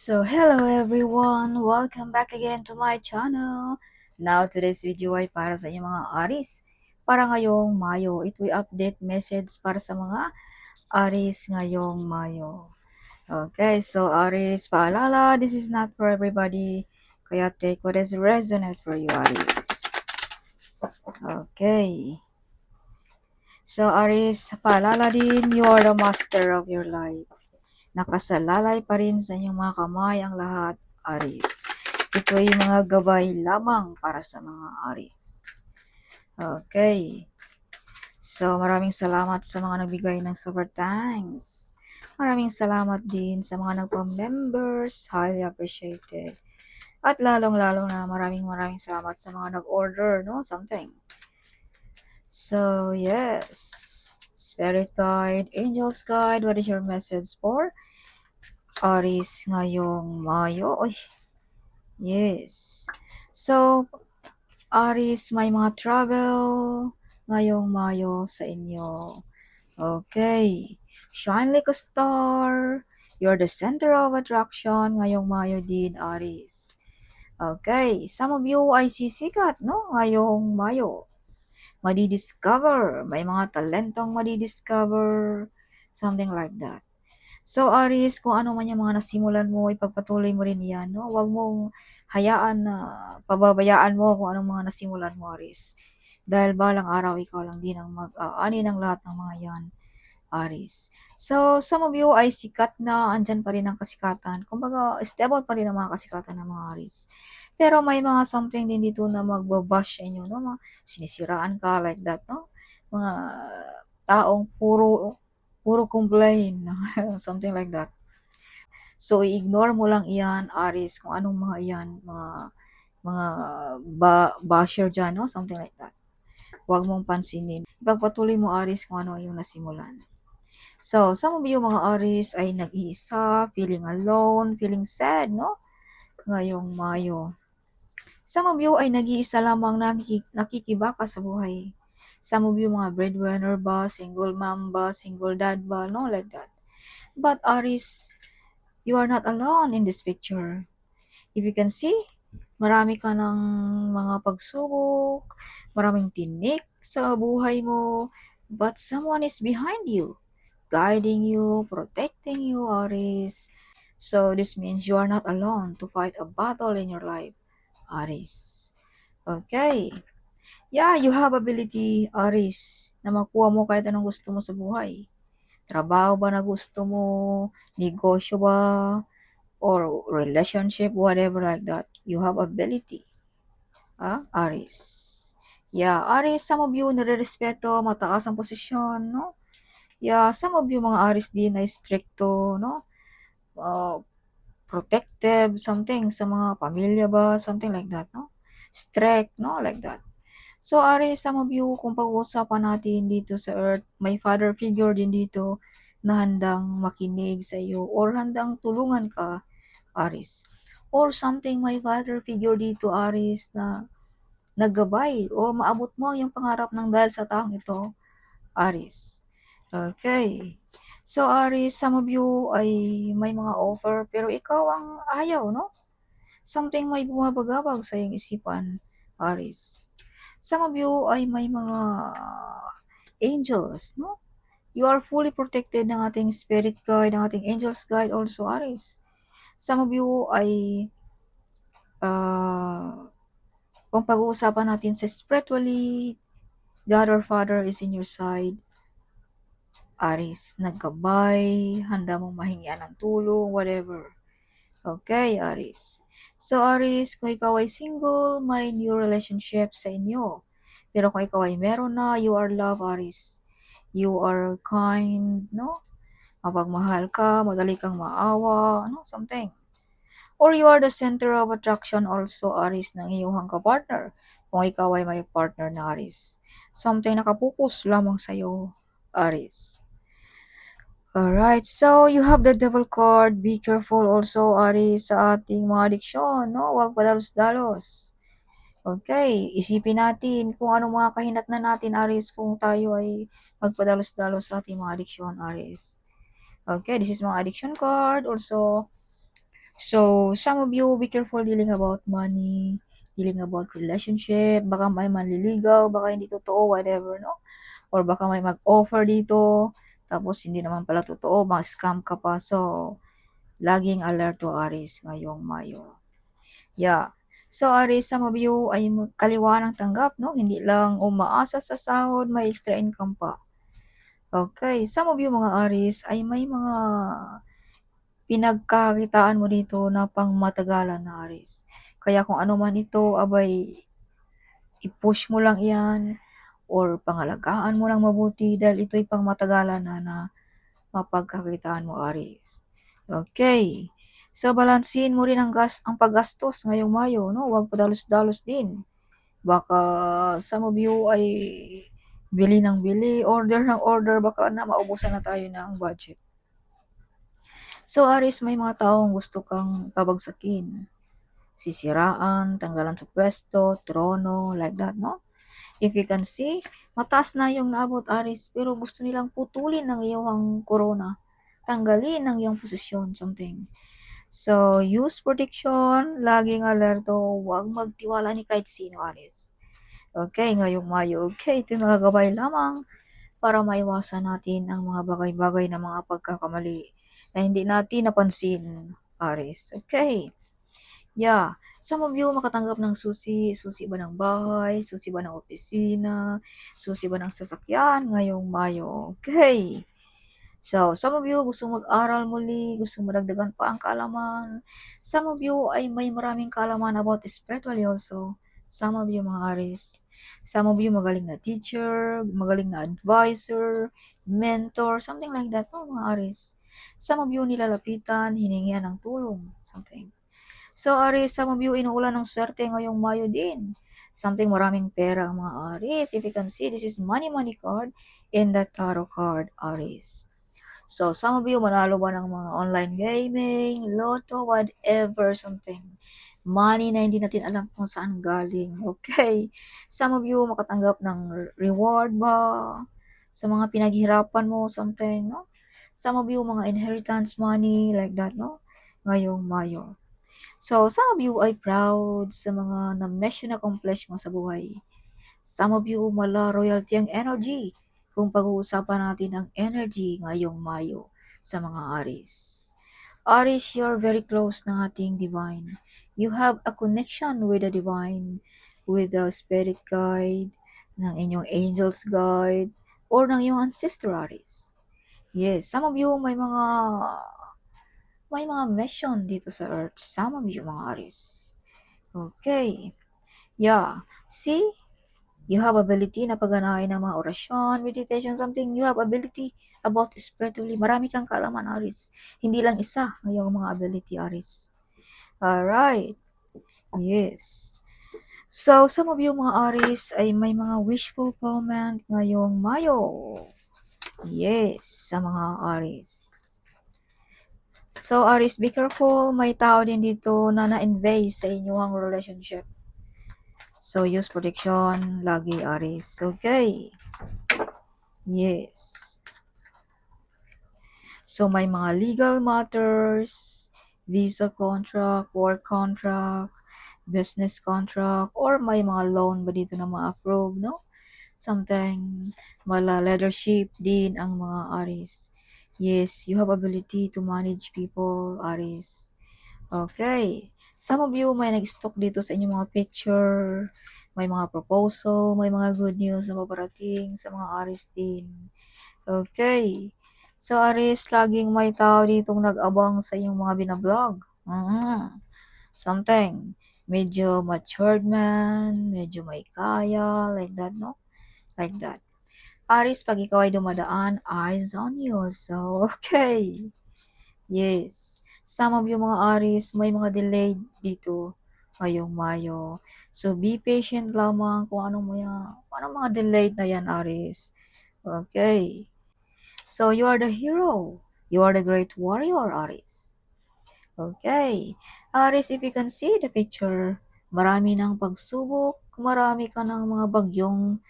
So, hello everyone! Welcome back again to my channel. Now, today's video ay para sa inyong mga Aries. Para ngayong Mayo, ito ay update message para sa mga Aries ngayong Mayo. Okay, so Aries, paalala, this is not for everybody. Kaya take what is resonant for you, Aries. Okay. So, Aries, paalala din, you are the master of your life. Nakasalalay pa rin sa inyong mga kamay ang lahat, Aries. Ito ay mga gabay lamang para sa mga Aries. Okay. So, maraming salamat sa mga nagbigay ng super thanks. Maraming salamat din sa mga nagpa-members. Highly appreciated. At lalong-lalo na maraming salamat sa mga nag-order, no? Something. So, yes. Spirit guide, angels guide, what is your message for Aries ngayong Mayo? Oy, yes. So, Aries, may mga travel ngayong Mayo sa inyo. Okay. Shine like a star. You're the center of attraction ngayong Mayo din, Aries. Okay. Some of you ay sisikat, no? Ngayong Mayo. Madidiscover. May mga talentong madidiscover. Something like that. So, Aries, kung ano man yung mga nasimulan mo, ipagpatuloy mo rin yan, no? Huwag mong hayaan na pababayaan mo kung anong mga nasimulan mo, Aries. Dahil balang araw, ikaw lang din ang mag-ani ng lahat ng mga yan, Aries. So, some of you ay sikat na, andyan pa rin ang kasikatan. Kumbaga, stable pa rin ang mga kasikatan ng mga Aries. Pero may mga something din dito na magbabash sa inyo, no? Mga sinisiraan ka like that, no? Mga taong puro complain, something like that. So, i-ignore mo lang iyan, Aries, kung anong mga iyan, mga basher dyan, no? Something like that. Huwag mong pansinin. Ipagpatuloy mo, Aries, kung ano yung nasimulan. So, some of you mga Aries ay nag-iisa, feeling alone, feeling sad, no? Ngayong Mayo. Some of you ay nag-iisa lamang na nakikibaka sa buhay. Some of you mga breadwinner ba, single mom ba, single dad ba, no? Like that. But Aries, you are not alone in this picture. If you can see, marami ka ng mga pagsubok, maraming tinik sa buhay mo, but someone is behind you, guiding you, protecting you, Aries. So this means you are not alone to fight a battle in your life, Aries. Okay. Yeah, you have ability, Aries, na makuha mo kahit anong gusto mo sa buhay. Trabaho ba na gusto mo, negosyo ba, or relationship, whatever like that. You have ability. Aries. Yeah, Aries, some of you nire-respeto, mataas ang posisyon, no? Yeah, some of you mga Aries din ay stricto, no? Uh, Protective, something sa mga pamilya ba, something like that, no? Strict, no? Like that. So, Aries, some of you, kung pag-uusapan natin dito sa Earth, may father figure din dito na handang makinig sa iyo or handang tulungan ka, Aries. Or something, may father figure dito, Aries, na naggabay or maabot mo yung pangarap ng dahil sa taong ito, Aries. Okay. So, Aries, some of you ay may mga offer pero ikaw ang ayaw, no? Something may bumabagabag sa iyong isipan, Aries. Some of you ay may mga angels, no? You are fully protected ng ating spirit guide, ng ating angels guide also, Aries. Some of you ay kung pag-uusapan natin sa spiritually, God or Father is in your side. Aries, naggabay, handa mong mahingian ng tulong, whatever. Okay, Aries. So, Aries, kung ikaw ay single, may new relationship sa inyo. Pero kung ikaw ay meron na, you are love, Aries. You are kind, no? Mapagmahal ka, madali kang maawa, no? Something. Or you are the center of attraction also, Aries, ng iyong kapartner. Kung ikaw ay may partner na Aries. Something nakapokus lamang sa'yo, Aries. Alright, so you have the devil card. Be careful also, Aries, sa ating mga adiksyon, no? Huwag padalos-dalos. Okay, isipin natin kung anong mga kahinatnan natin, Aries, kung tayo ay magpadalos-dalos sa ating mga adiksyon, Aries. Okay, this is mga addiction card. Also, So, some of you, be careful dealing about money, dealing about relationship, baka may manliligaw, baka hindi totoo, whatever, no? Or baka may mag-offer dito, tapos hindi naman pala totoo, ma-scam ka pa. So, laging alert to Aries ngayong Mayo. Yeah. So, Aries, some of you ay kaliwa ng tanggap, no? Hindi lang umaasa sa sahod, may extra income pa. Okay. Some of you, mga Aries, ay may mga pinagkakitaan mo dito na pang matagalan na Aries. Kaya kung ano man ito, abay, i-push mo lang iyan or pangalagaan mo lang mabuti dahil ito'y pang matagalan na mapagkakitaan mo, Aries. Okay. So, balansin mo rin ang paggastos ngayong Mayo, no? Huwag padalos-dalos din. Baka some of you ay bili ng bili, order ng order, baka na maubusan na tayo ng budget. So, Aries, may mga taong gusto kang pabagsakin, sisiraan, tanggalan sa pwesto, trono, like that, no? If you can see, mataas na yung naabot, Aries, pero gusto nilang putulin ng iyong corona. Tanggalin ang iyong posisyon, something. So, use protection, laging alerto, huwag magtiwala ni kahit sino, Aries. Okay, ngayong Mayo, okay, ito yung mga gabay lamang para maiwasan natin ang mga bagay-bagay na mga pagkakamali na hindi natin napansin, Aries. Okay. Yeah. Some of you makatanggap ng susi, susi ba ng bahay, susi ba ng opisina, susi ba ng sasakyan ngayong Mayo. Okay. So, some of you gusto mag-aral muli, gusto madagdagan pa ang kaalaman. Some of you ay may maraming kaalaman about spiritually also. Some of you, mga Aries. Some of you magaling na teacher, magaling na advisor, mentor, something like that, no, mga Aries. Some of you nilalapitan, hiningihan ng tulong, something. So, Aries, some of you inuulan ng swerte ngayong Mayo din. Something maraming pera ang mga Aries. If you can see, this is money card in the tarot card, Aries. So, some of you manalo ba ng mga online gaming, lotto, whatever, something. Money na hindi natin alam kung saan galing. Okay. Some of you makatanggap ng reward ba sa mga pinaghirapan mo, something, no? Some of you mga inheritance money, like that, no? Ngayong Mayo. So, some of you ay proud sa mga na-mission accomplish mo sa buhay. Some of you mala royalty ang energy kung pag-uusapan natin ang energy ngayong Mayo sa mga Aries. Aries, you're very close ng ating divine. You have a connection with the divine, with the spirit guide, ng inyong angels guide, or ng iyong ancestor Aries. Yes, some of you may mga mission dito sa Earth. Some of you, mga Aries. Okay. Yeah. See? You have ability na pagganahin ng mga orasyon, meditation, something. You have ability about spiritually. Marami kang kaalaman, Aries. Hindi lang isa ngayong mga ability, Aries. Alright. Yes. So, some of you, mga Aries, ay may mga wish fulfillment ngayong Mayo. Yes, sa mga Aries. So, Aries, be careful. May tao din dito na na-invade sa inyong relationship. So, use protection. Lagi, Aries. Okay. Yes. So, may mga legal matters, visa contract, work contract, business contract, or may mga loan ba dito na ma-approve, no? Something, mala leadership din ang mga Aries. Yes, you have ability to manage people, Aries. Okay. Some of you may nag-stock dito sa inyong mga picture, may mga proposal, may mga good news na paparating sa mga Aries din. Okay. So, Aries, laging may tao ditong nag-abang sa inyong mga binablog. Something. Medyo matured man, medyo may kaya, like that, no? Like that. Aries, pag ikaw ay dumadaan, eyes on you also. Okay. Yes. Some of you, mga Aries, may mga delayed dito ngayong Mayo. So, be patient lamang kung anong mga delayed na yan, Aries. Okay. So, you are the hero. You are the great warrior, Aries. Okay. Aries, if you can see the picture, marami ng pagsubok, marami ka ng mga bagyong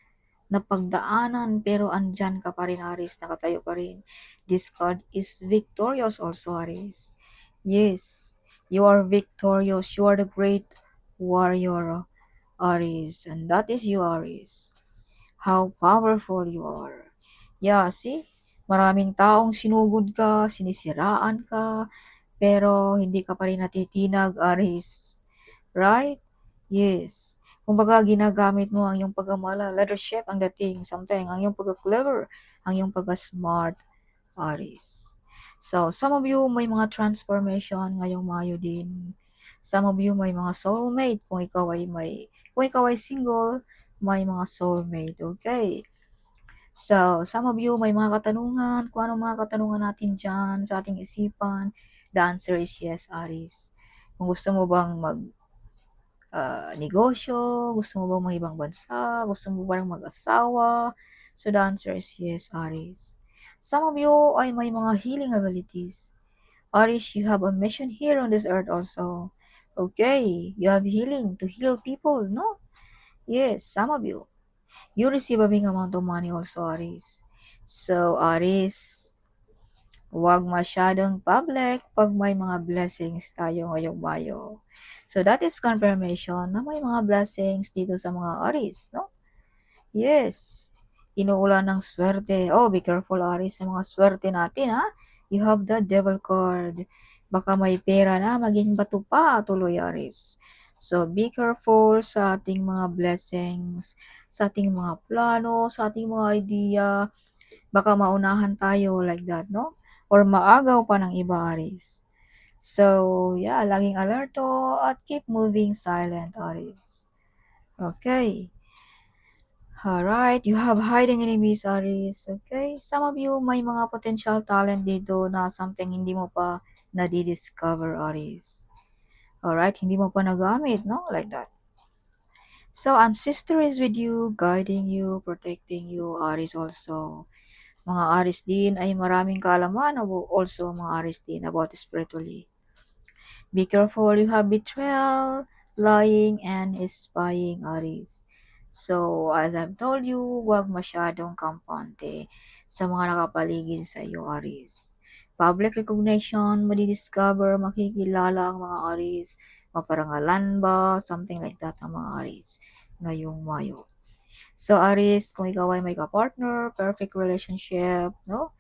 napagdaanan, pero andyan ka pa rin, Aries, nakatayo pa rin. This card is victorious also, Aries. Yes. You are victorious. You are the great warrior, Aries. And that is you, Aries. How powerful you are. Yeah, see? Maraming taong sinugod ka, sinisiraan ka, pero hindi ka pa rin natitinag, Aries. Right? Yes. Kumbaga, ginagamit mo ang iyong pagkamala, leadership ang dating, something, ang iyong pagka-clever, ang iyong pagka-smart, Aries. So, some of you may mga transformation ngayong Mayo din. Some of you may mga soulmate. Kung ikaw ay single, may mga soulmate. Okay? So, some of you may mga katanungan. Kung ano mga katanungan natin dyan sa ating isipan, the answer is yes, Aries. Kung gusto mo bang negosyo, gusto mo bang mag-ibang bansa, gusto mo bang mag-asawa, so the answer is yes, Aries. Some of you ay may mga healing abilities. Aries, you have a mission here on this earth also. Okay, you have healing to heal people, no? Yes, some of you. You receive a big amount of money also, Aries. So, Aries, huwag masyadong public pag may mga blessings tayo ngayong Mayo. So, that is confirmation na may mga blessings dito sa mga Aries, no? Yes. Inuulan ng swerte. Oh, be careful, Aries, sa mga swerte natin, ha? You have the devil card. Baka may pera na, maging bato pa, tuloy, Aries. So, be careful sa ating mga blessings, sa ating mga plano, sa ating mga idea. Baka maunahan tayo like that, no? Or maagaw pa ng iba, Aries. So, yeah, laging alerto at keep moving silent, Aries. Okay. Alright, you have hiding enemies, Aries. Okay? Some of you may mga potential talent dito na something hindi mo pa nadi-discover, Aries. Alright, hindi mo pa nagamit, no? Like that. So, ancestor is with you, guiding you, protecting you, Aries also. Mga Aries din ay maraming kaalaman, also mga Aries din about spiritually. Be careful, you have betrayal, lying, and spying, Aries. So, as I've told you, huwag masyadong kampante sa mga nakapaligid sa iyo, Aries. Public recognition, madidiscover, makikilala ang mga Aries, maparangalan ba, something like that ang mga Aries ngayong Mayo. So, Aries, kung ikaw ay may ka-partner, perfect relationship, no?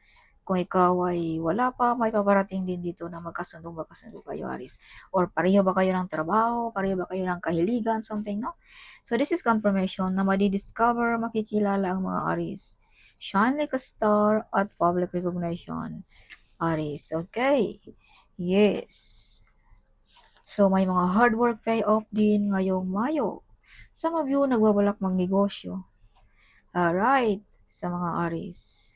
Kung ikaw ay wala pa, may paparating din dito na magkasundo kayo, Aries. Or pareho ba kayo ng trabaho, pareho ba kayo ng kahiligan, something, no? So, this is confirmation na madidiscover, makikilala ang mga Aries. Shine like a star at public recognition, Aries. Okay. Yes. So, may mga hard work payoff din ngayong Mayo. Some of you nagbabalak magnegosyo. Alright, sa mga Aries.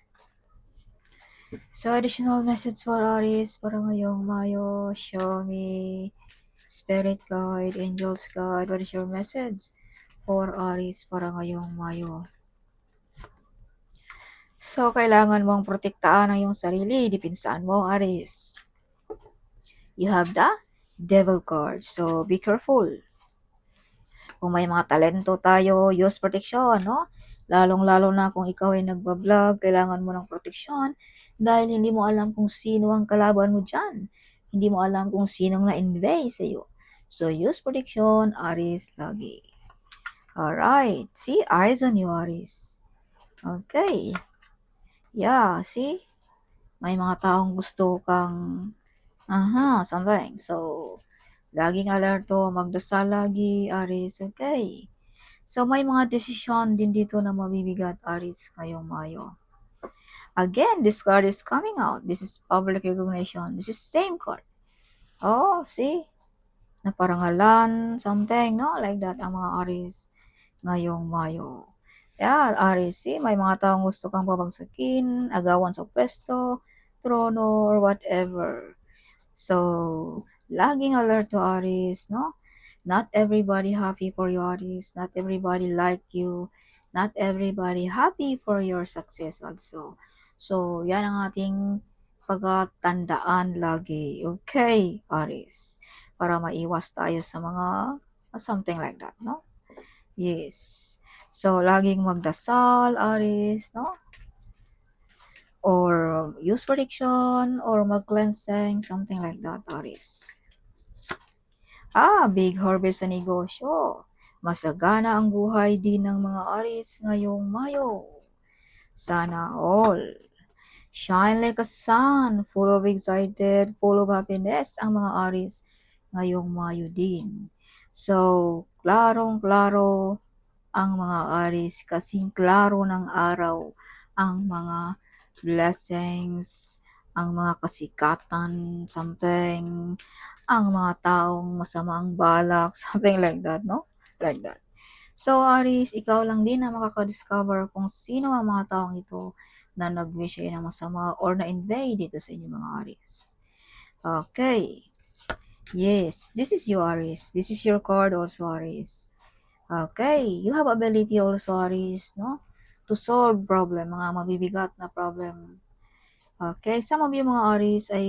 So, additional message for Aries para ngayong Mayo. Show me Spirit Guide, Angels Guide. What is your message for Aries para ngayong Mayo? So, kailangan mong protektaan ang iyong sarili. Depinsaan mo, Aries. You have the Devil card. So, be careful. Kung may mga talento tayo, use protection, no? Lalong-lalo na kung ikaw ay nagbablog, kailangan mo ng proteksyon dahil hindi mo alam kung sino ang kalaban mo dyan. Hindi mo alam kung sinong na-invade sa iyo. So, use protection, Aries, lagi. Alright. See? Eyes on you, Aries. Okay. Yeah, see? May mga taong gusto kang something. So, laging alerto, magdasal lagi, Aries, okay? So, may mga desisyon din dito na mabibigat, Aries, ngayong Mayo. Again, this card is coming out. This is public recognition. This is same card. Oh, see? Naparangalan, something, no? Like that, ang mga Aries ngayong Mayo. Yeah, Aries, see? May mga taong gusto kang babagsakin, agawan sa pwesto, trono, or whatever. So, laging alert to Aries, no? Not everybody happy for you, Aries. Not everybody like you. Not everybody happy for your success also. So, yan ang ating pagkatandaan lagi. Okay, Aries. Para maiwas tayo sa mga something like that, no? Yes. So, laging magdasal, Aries, no? Or use prediction or mag-cleansing, something like that, Aries. Big harvest sa negosyo. Masagana ang buhay din ng mga Aris ngayong Mayo. Sana all. Shine like a sun, full of excited, full of happiness ang mga Aris ngayong Mayo din. So, klarong-klaro ang mga Aris, kasing klaro ng araw ang mga blessings, ang mga kasikatan, something, ang mga taong masama ang balak, something like that, no? Like that. So, Aris, ikaw lang din na makaka-discover kung sino ang mga taong ito na nag-wish sa'yo ng masama or na-invade dito sa inyo mga Aris. Okay. Yes, this is you, Aris. This is your card also, Aris. Okay, you have ability also, Aris, no? To solve problem, mga mabibigat na problem. Okay, some of you mga Aris ay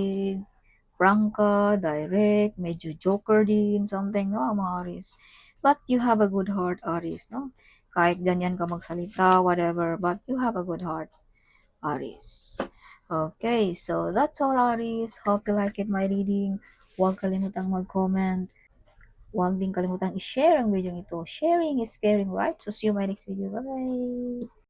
prangka, direct, medyo joker din, something, no, mga Aris. But you have a good heart, Aris, no? Kahit ganyan ka magsalita, whatever, but you have a good heart, Aris. Okay, so that's all, Aris. Hope you like it, my reading. Huwag kalimutang mag-comment. Huwag din kalimutang i-share ang video ito. Sharing is caring, right? So see you in my next video. Bye-bye!